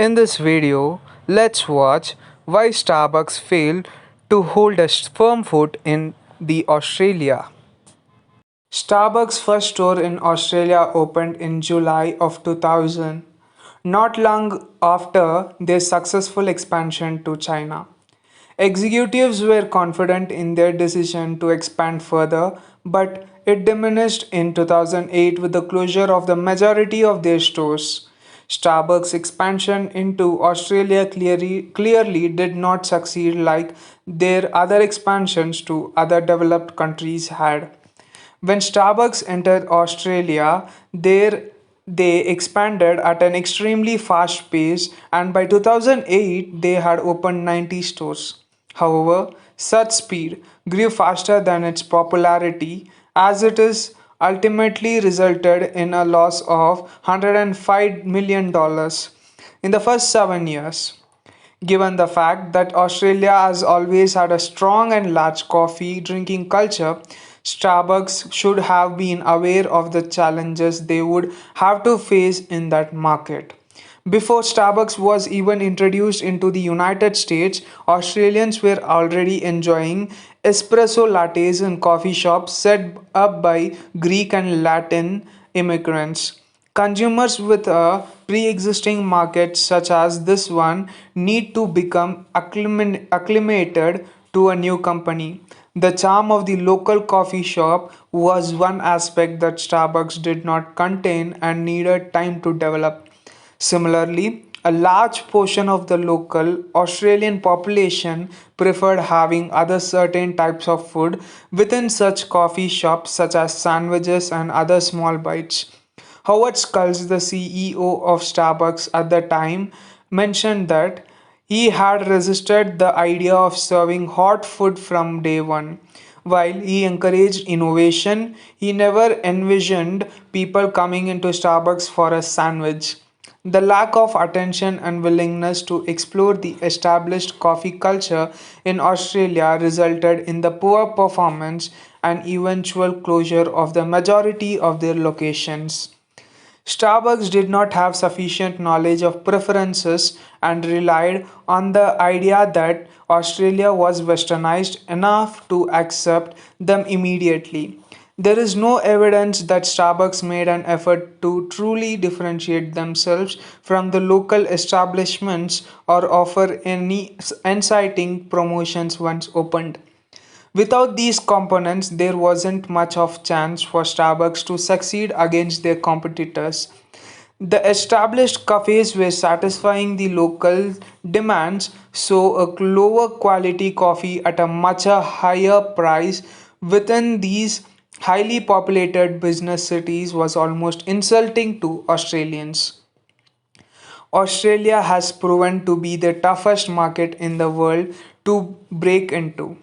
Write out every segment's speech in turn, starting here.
In this video, let's watch why Starbucks failed to hold a firm foot in the Australia. Starbucks' first store in Australia opened in July of 2000, not long after their successful expansion to China. Executives were confident in their decision to expand further, but it diminished in 2008 with the closure of the majority of their stores. Starbucks' expansion into Australia clearly did not succeed like their other expansions to other developed countries had. When Starbucks entered Australia, they expanded at an extremely fast pace, and by 2008 they had opened 90 stores. However, such speed grew faster than its popularity, as it is ultimately resulted in a loss of $105 million in the first 7 years. Given the fact that Australia has always had a strong and large coffee drinking culture, Starbucks should have been aware of the challenges they would have to face in that market. Before Starbucks was even introduced into the United States, Australians were already enjoying espresso lattes in coffee shops set up by Greek and Latin immigrants. Consumers with a pre existing market, such as this one, need to become acclimated to a new company. The charm of the local coffee shop was one aspect that Starbucks did not contain and needed time to develop. Similarly, a large portion of the local Australian population preferred having other certain types of food within such coffee shops, such as sandwiches and other small bites. Howard Schultz, the CEO of Starbucks at the time, mentioned that he had resisted the idea of serving hot food from day one. While he encouraged innovation, he never envisioned people coming into Starbucks for a sandwich. The lack of attention and willingness to explore the established coffee culture in Australia resulted in the poor performance and eventual closure of the majority of their locations. Starbucks did not have sufficient knowledge of preferences and relied on the idea that Australia was westernized enough to accept them immediately. There is no evidence that Starbucks made an effort to truly differentiate themselves from the local establishments or offer any inciting promotions once opened. Without these components, there wasn't much of chance for Starbucks to succeed against their competitors. The established cafes were satisfying the local demands, so a lower quality coffee at a much higher price within these highly populated business cities was almost insulting to Australians. Australia has proven to be the toughest market in the world to break into.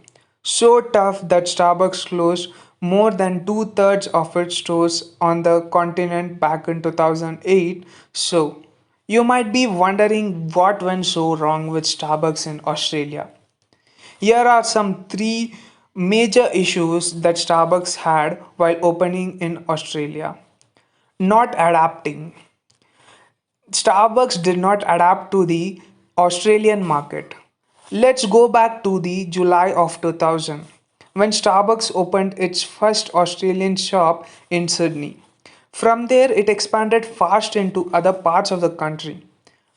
So tough that Starbucks closed more than two-thirds of its stores on the continent back in 2008. So, you might be wondering what went so wrong with Starbucks in Australia. Here are some three major issues that Starbucks had while opening in Australia. Not adapting. Starbucks did not adapt to the Australian market. Let's go back to the July of 2000 when Starbucks opened its first Australian shop in Sydney. From there, it expanded fast into other parts of the country.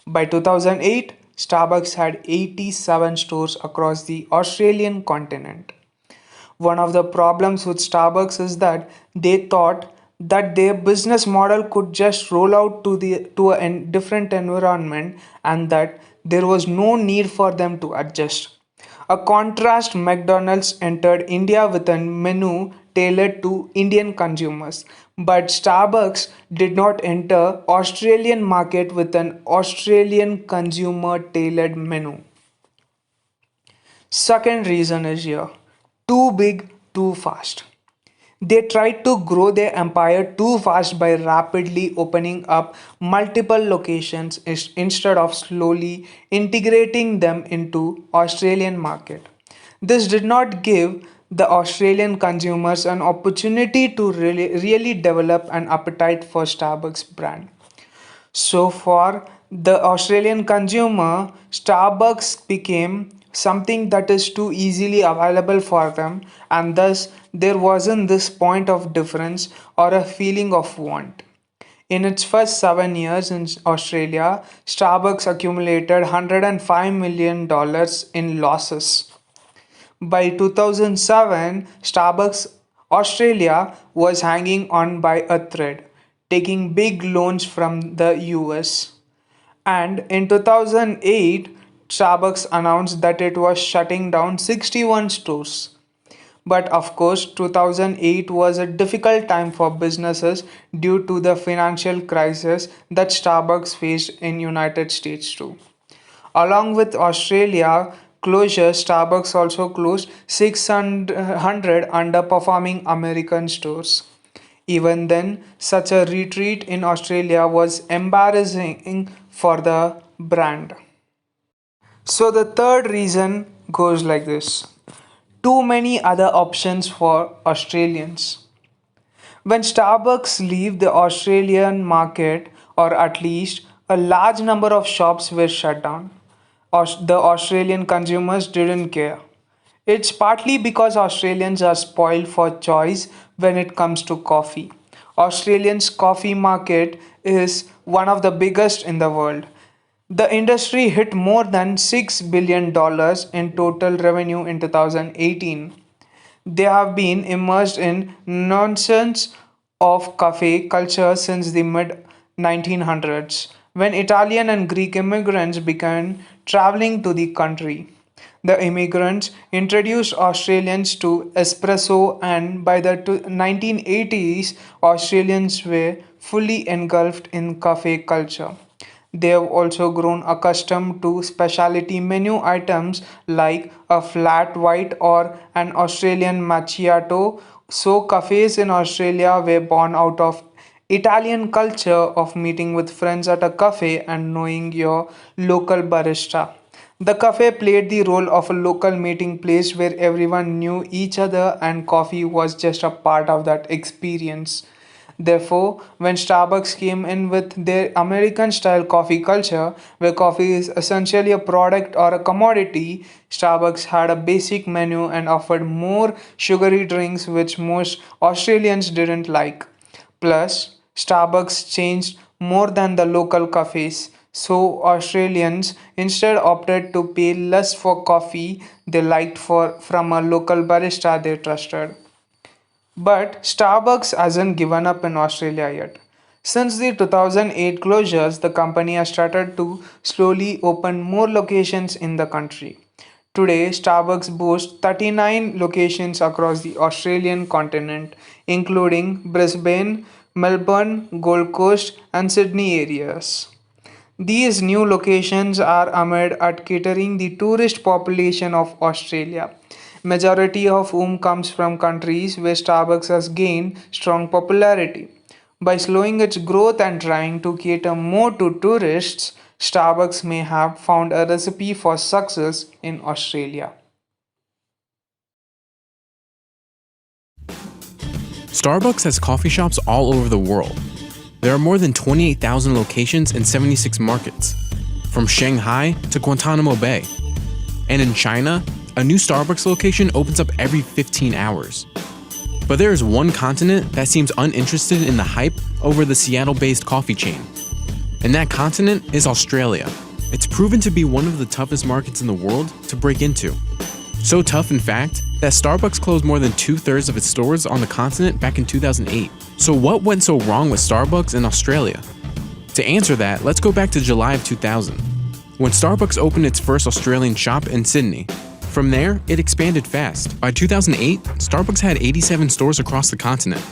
By 2008, Starbucks had 87 stores across the Australian continent. One of the problems with Starbucks is that they thought that their business model could just roll out to a different environment and that there was no need for them to adjust. A contrast, McDonald's entered India with a menu tailored to Indian consumers, but Starbucks did not enter Australian market with an Australian consumer tailored menu. Second reason is here, too big, too fast. They tried to grow their empire too fast by rapidly opening up multiple locations instead of slowly integrating them into Australian market. This did not give the Australian consumers an opportunity to really develop an appetite for Starbucks brand. So, for the Australian consumer, Starbucks became something that is too easily available for them, and thus there wasn't this point of difference or a feeling of want. In its first 7 years in Australia, Starbucks accumulated $105 million in losses. By 2007, Starbucks Australia was hanging on by a thread, taking big loans from the US. And in 2008, Starbucks announced that it was shutting down 61 stores. But of course, 2008 was a difficult time for businesses due to the financial crisis that Starbucks faced in United States too. Along with Australia closure, Starbucks also closed 600 underperforming American stores. Even then, such a retreat in Australia was embarrassing for the brand. So, the third reason goes like this: too many other options for Australians. When Starbucks leave the Australian market, or at least a large number of shops were shut down, the Australian consumers didn't care. It's partly because Australians are spoiled for choice when it comes to coffee. Australians' coffee market is one of the biggest in the world. The industry hit more than $6 billion in total revenue in 2018. They have been immersed in nonsense of cafe culture since the mid 1900s, when Italian and Greek immigrants began traveling to the country. The immigrants introduced Australians to espresso, and by the 1980s, Australians were fully engulfed in cafe culture. They have also grown accustomed to specialty menu items like a flat white or an Australian macchiato. So, cafes in Australia were born out of Italian culture of meeting with friends at a cafe and knowing your local barista. The cafe played the role of a local meeting place where everyone knew each other and coffee was just a part of that experience. Therefore, when Starbucks came in with their American style coffee culture, where coffee is essentially a product or a commodity, Starbucks had a basic menu and offered more sugary drinks which most Australians didn't like. Plus, Starbucks changed more than the local cafes, so Australians instead opted to pay less for coffee they liked for from a local barista they trusted. But Starbucks hasn't given up in Australia yet. Since the 2008 closures, the company has started to slowly open more locations in the country. Today, Starbucks boasts 39 locations across the Australian continent, including Brisbane, Melbourne, Gold Coast, and Sydney areas. These new locations are aimed at catering the tourist population of Australia, majority of whom comes from countries where Starbucks has gained strong popularity. By slowing its growth and trying to cater more to tourists, Starbucks may have found a recipe for success in Australia. Starbucks has coffee shops all over the world. There are more than 28,000 locations in 76 markets, from Shanghai to Guantanamo Bay. And in China, a new Starbucks location opens up every 15 hours. But there is one continent that seems uninterested in the hype over the Seattle-based coffee chain. And that continent is Australia. It's proven to be one of the toughest markets in the world to break into. So tough, in fact, that Starbucks closed more than 2/3 of its stores on the continent back in 2008. So what went so wrong with Starbucks in Australia? To answer that, let's go back to July of 2000, when Starbucks opened its first Australian shop in Sydney. From there, it expanded fast. By 2008, Starbucks had 87 stores across the continent.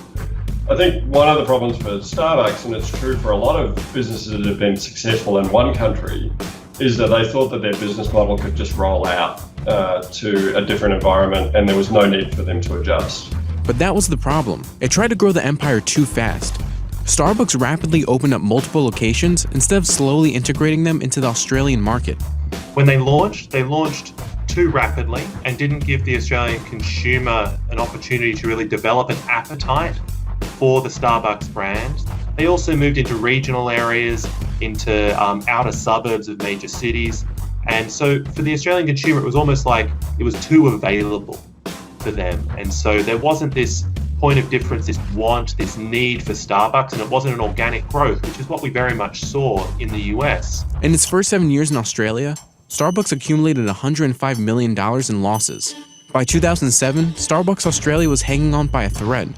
I think one of the problems for Starbucks, and it's true for a lot of businesses that have been successful in one country, is that they thought that their business model could just roll out to a different environment and there was no need for them to adjust. But that was the problem. It tried to grow the empire too fast. Starbucks rapidly opened up multiple locations instead of slowly integrating them into the Australian market. When they launched too rapidly and didn't give the Australian consumer an opportunity to really develop an appetite for the Starbucks brand. They also moved into regional areas into outer suburbs of major cities. And so for the Australian consumer, it was almost like it was too available for them. And so there wasn't this point of difference, this want, this need for Starbucks, and it wasn't an organic growth, which is what we very much saw in the US. In its first 7 years in Australia, Starbucks accumulated $105 million in losses. By 2007, Starbucks Australia was hanging on by a thread,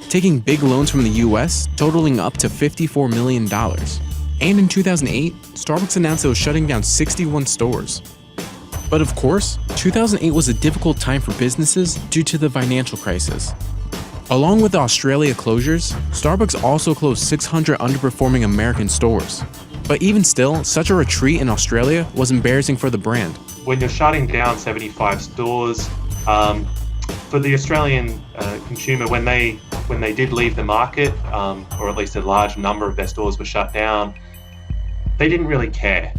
taking big loans from the US totaling up to $54 million. And in 2008, Starbucks announced it was shutting down 61 stores. But of course, 2008 was a difficult time for businesses due to the financial crisis. Along with the Australia closures, Starbucks also closed 600 underperforming American stores. But even still, such a retreat in Australia was embarrassing for the brand. When you're shutting down 75 stores, for the Australian consumer, when they did leave the market, or at least a large number of their stores were shut down, they didn't really care.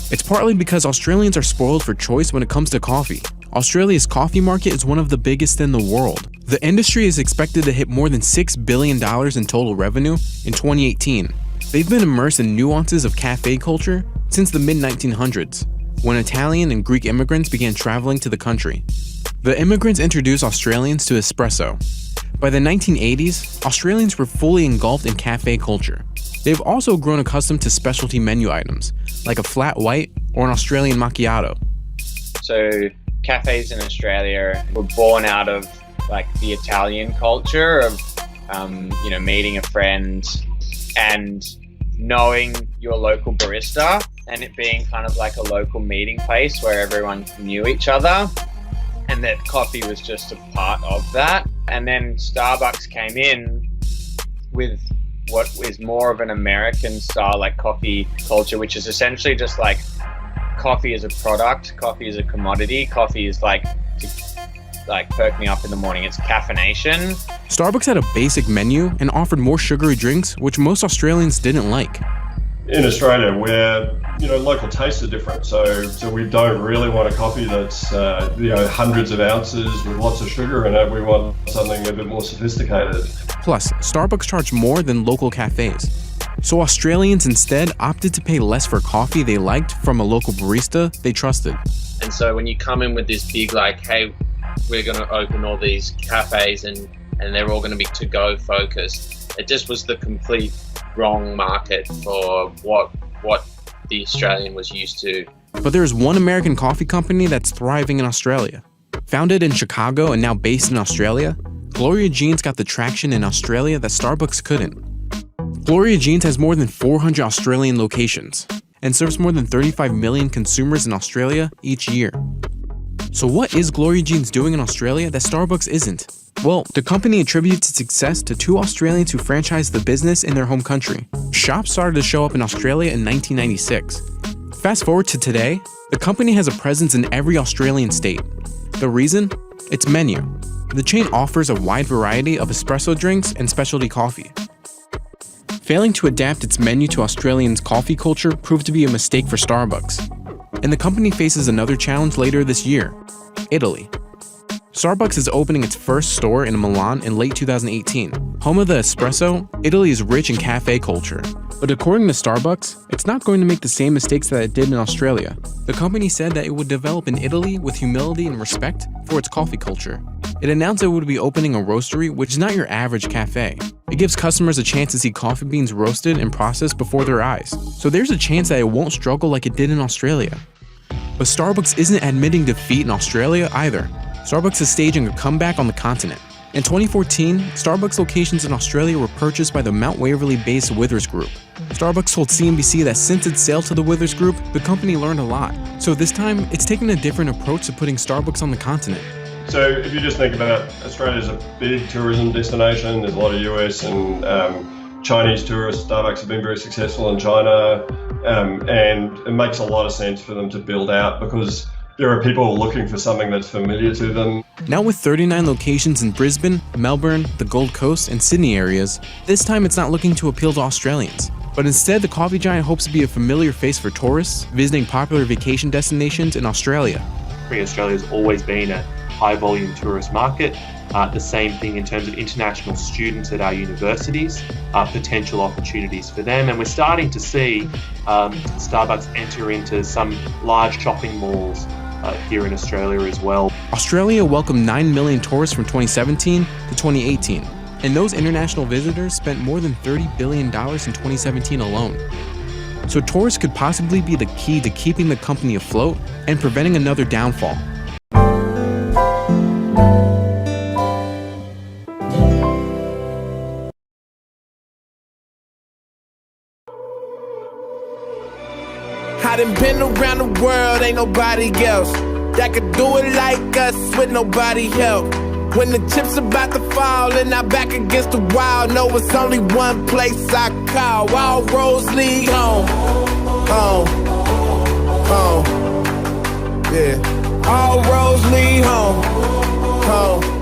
It's partly because Australians are spoiled for choice when it comes to coffee. Australia's coffee market is one of the biggest in the world. The industry is expected to hit more than $6 billion in total revenue in 2018. They've been immersed in nuances of cafe culture since the mid-1900s, when Italian and Greek immigrants began traveling to the country. The immigrants introduced Australians to espresso. By the 1980s, Australians were fully engulfed in cafe culture. They've also grown accustomed to specialty menu items, like a flat white or an Australian macchiato. So cafes in Australia were born out of like the Italian culture of, meeting a friend and knowing your local barista, and it being kind of like a local meeting place where everyone knew each other, and that coffee was just a part of that. And then Starbucks came in with what is more of an American style like coffee culture, which is essentially just like coffee is a product, coffee is a commodity, coffee is like to perk me up in the morning. It's caffeination. Starbucks had a basic menu and offered more sugary drinks, which most Australians didn't like. In Australia, where local tastes are different, so we don't really want a coffee that's hundreds of ounces with lots of sugar in it. We want something a bit more sophisticated. Plus, Starbucks charged more than local cafes. So Australians instead opted to pay less for coffee they liked from a local barista they trusted. And so when you come in with this big hey, we're going to open all these cafes and they're all going to be to-go focused, it just was the complete wrong market for what the Australian was used to. But there is one American coffee company that's thriving in Australia. Founded in Chicago and now based in Australia, Gloria Jean's got the traction in Australia that Starbucks couldn't. Gloria Jean's has more than 400 Australian locations and serves more than 35 million consumers in Australia each year. So what is Gloria Jean's doing in Australia that Starbucks isn't? Well, the company attributes its success to two Australians who franchised the business in their home country. Shops started to show up in Australia in 1996. Fast forward to today, the company has a presence in every Australian state. The reason? Its menu. The chain offers a wide variety of espresso drinks and specialty coffee. Failing to adapt its menu to Australians' coffee culture proved to be a mistake for Starbucks. And the company faces another challenge later this year: Italy. Starbucks is opening its first store in Milan in late 2018. Home of the espresso, Italy is rich in cafe culture. But according to Starbucks, it's not going to make the same mistakes that it did in Australia. The company said that it would develop in Italy with humility and respect for its coffee culture. It announced it would be opening a roastery, which is not your average cafe. It gives customers a chance to see coffee beans roasted and processed before their eyes. So there's a chance that it won't struggle like it did in Australia. But Starbucks isn't admitting defeat in Australia either. Starbucks is staging a comeback on the continent. In 2014, Starbucks locations in Australia were purchased by the Mount Waverley-based Withers Group. Starbucks told CNBC that since its sale to the Withers Group, the company learned a lot. So this time, it's taken a different approach to putting Starbucks on the continent. So if you just think about Australia as a big tourism destination, there's a lot of US and Chinese tourists. Starbucks have been very successful in China, and it makes a lot of sense for them to build out because there are people looking for something that's familiar to them. Now with 39 locations in Brisbane, Melbourne, the Gold Coast, and Sydney areas, this time it's not looking to appeal to Australians. But instead, the coffee giant hopes to be a familiar face for tourists visiting popular vacation destinations in Australia. Australia's always been a high volume tourist market. The same thing in terms of international students at our universities, potential opportunities for them. And we're starting to see Starbucks enter into some large shopping malls here in Australia as well. Australia welcomed 9 million tourists from 2017 to 2018, and those international visitors spent more than $30 billion in 2017 alone. So tourists could possibly be the key to keeping the company afloat and preventing another downfall. I done been around the world, ain't nobody else that could do it like us with nobody help. When the chips about to fall and I back against the wall, know it's only one place I call. All roads lead home, home, home. Yeah, all roads lead home, home.